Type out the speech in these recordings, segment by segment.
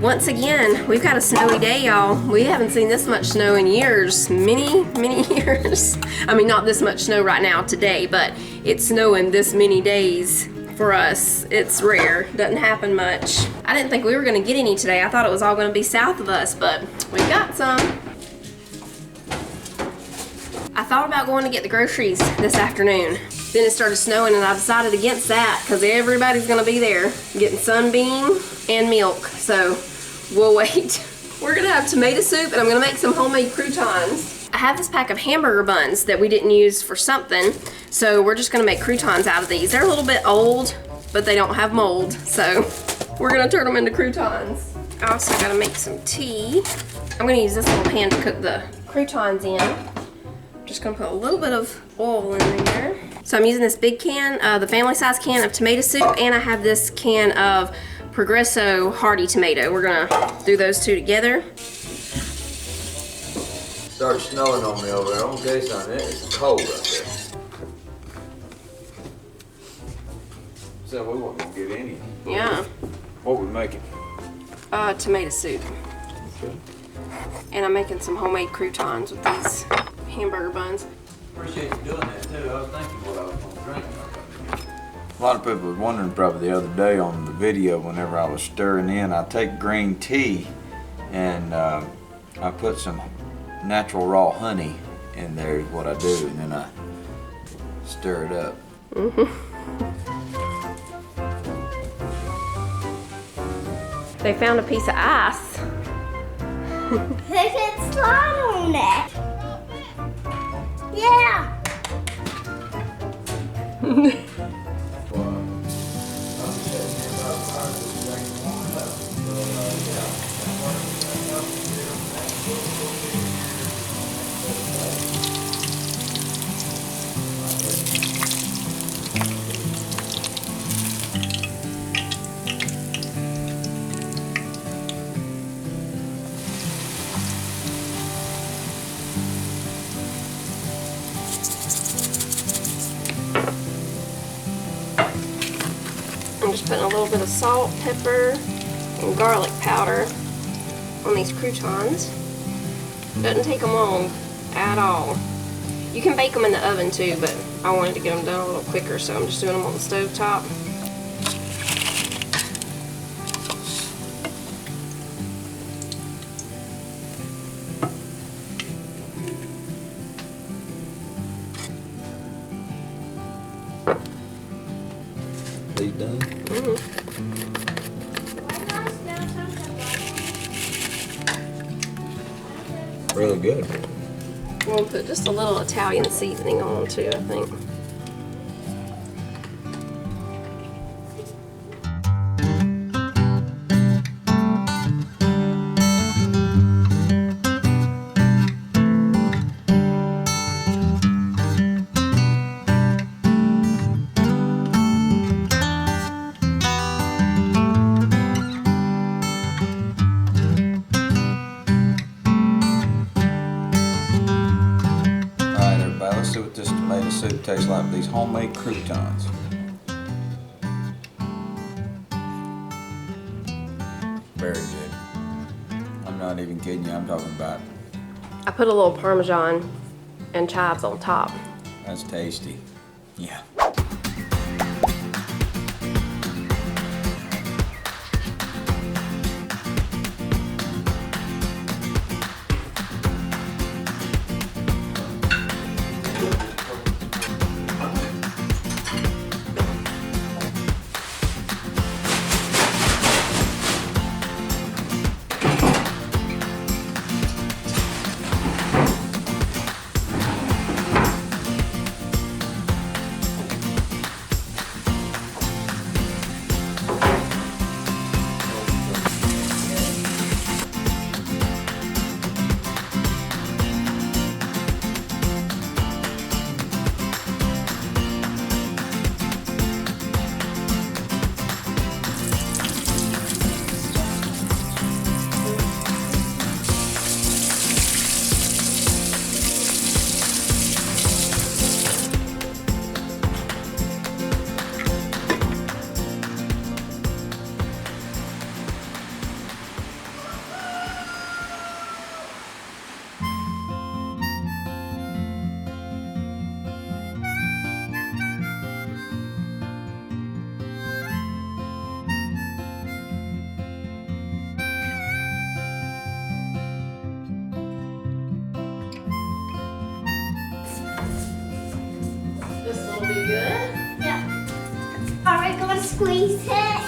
Once again, we've got a snowy day, y'all. We haven't seen this much snow in years, many years. I mean, not this much snow right now today, but it's snowing this many days for us. It's rare, doesn't happen much. I didn't think we were gonna get any today. I thought it was all gonna be south of us, but we got some. I thought about going to get the groceries this afternoon. Then it started snowing and I decided against that because everybody's gonna be there getting sunbeam and milk, so we'll wait. We're gonna have tomato soup and I'm gonna make some homemade croutons. I have this pack of hamburger buns that we didn't use for something, so we're just gonna make croutons out of these. They're a little bit old, but they don't have mold, so we're gonna turn them into croutons. I also gotta make some tea. I'm gonna use this little pan to cook the croutons in. Just gonna put a little bit of oil in there. So I'm using this big can, the family size can of tomato soup, and I have this can of Progresso Hearty tomato. We're gonna do those two together. Started snowing on me over there. I'm gonna tell you something, it's cold up there. So we won't get any. Yeah. What we making? Tomato soup. Okay. And I'm making some homemade croutons with these hamburger buns. Appreciate you doing that too. I was thinking what I was gonna drink. A lot of people was wondering probably the other day on the video whenever I was stirring in, I take green tea and I put some natural raw honey in there is what I do, and then I stir it up. They found a piece of ice. They can slide on it. Yeah. I'm just putting a little bit of salt, pepper, and garlic powder on these croutons. Doesn't take them long at all. You can bake them in the oven too, but I wanted to get them done a little quicker, so I'm just doing them on the stove top. These done? Really good. We'll put just a little Italian seasoning on them too, I think. See what this tomato soup tastes like with these homemade croutons. Very good. I'm not even kidding you, I'm talking about. I put a little Parmesan and chives on top. That's tasty. Yeah. squeeze it.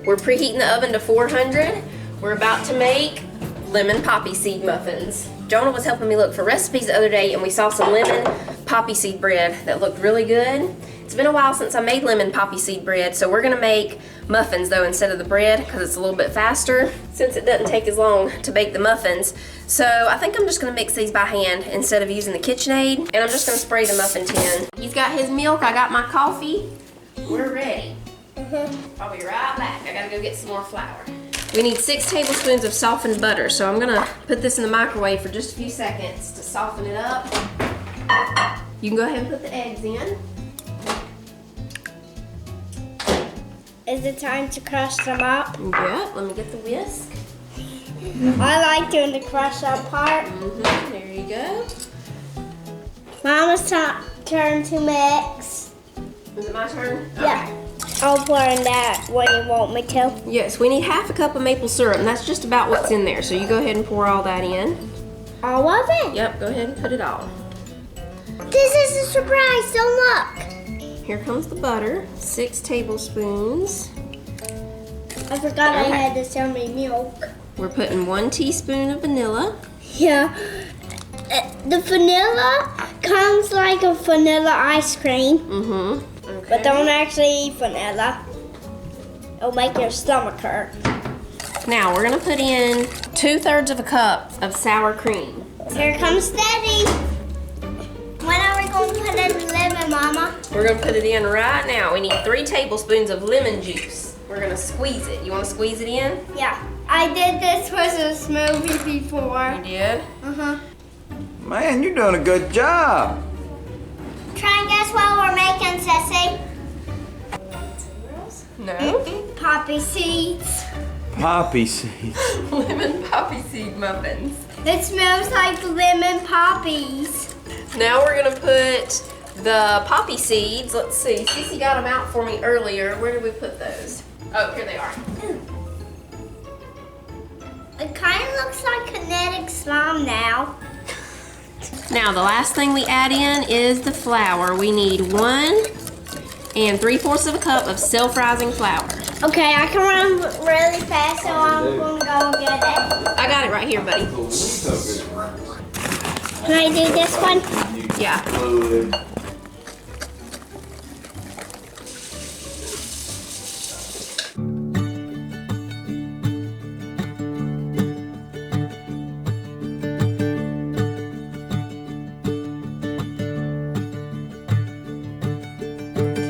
We're preheating the oven to 400. We're about to make lemon poppy seed muffins. Jonah was helping me look for recipes the other day and we saw some lemon poppy seed bread that looked really good. It's been a while since I made lemon poppy seed bread, so we're gonna make muffins though instead of the bread because it's a little bit faster since it doesn't take as long to bake the muffins. So I think I'm just gonna mix these by hand instead of using the KitchenAid, and I'm just gonna spray the muffin tin. He's got his milk, I got my coffee. We're ready. I'll be right back. I gotta go get some more flour. We need 6 tablespoons of softened butter, so I'm gonna put this in the microwave for just a few seconds to soften it up. You can go ahead and put the eggs in. Is it time to crush them up? Yeah, let me get the whisk. I like doing the crush up part. There you go. Mama's turn to mix. Is it my turn? Yeah. I'll pour in that when you want me to. Yes, we need half a cup of maple syrup, and that's just about what's in there. So you go ahead and pour all that in. All of it? Yep, go ahead and put it all. This is a surprise, don't look. Here comes the butter, 6 tablespoons. I forgot Okay. I had to tell me milk. We're putting 1 teaspoon of vanilla. Yeah. The vanilla comes like a vanilla ice cream, Okay. but don't actually eat vanilla. It'll make your stomach hurt. Now we're gonna put in 2/3 of a cup of sour cream. Here comes Daddy. When are we going to put in the lemon, Mama? We're gonna put it in right now. We need 3 tablespoons of lemon juice. We're gonna squeeze it. You wanna squeeze it in? Yeah. I did this with a smoothie before. You did? Man, you're doing a good job. Try and guess what we're making, Sissy? No. Poppy seeds. Poppy seeds. Lemon poppy seed muffins. It smells like lemon poppies. Now we're gonna put the poppy seeds. Let's see, Sissy got them out for me earlier. Where did we put those? Oh, here they are. It kind of looks like kinetic slime now. Now the last thing we add in is the flour. We need 1 3/4 of a cup of self-rising flour. Okay, I can run really fast, so I'm going to go get it. I got it right here, buddy. Can I do this one? Yeah.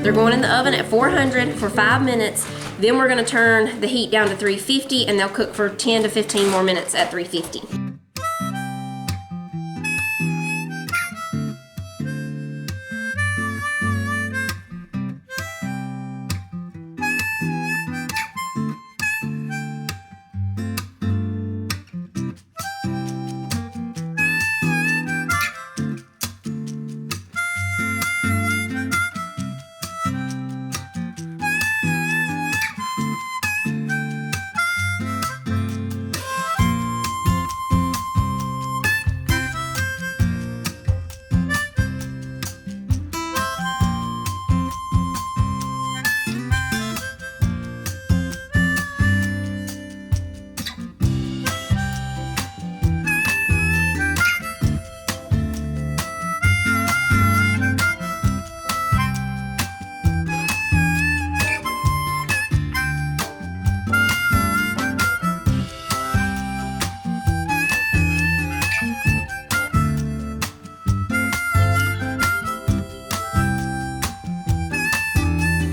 They're going in the oven at 400 for 5 minutes. Then we're gonna turn the heat down to 350 and they'll cook for 10 to 15 more minutes at 350.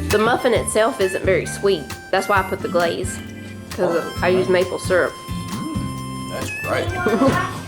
The muffin itself isn't very sweet. That's why I put the glaze, because I use maple syrup. That's great. You know what?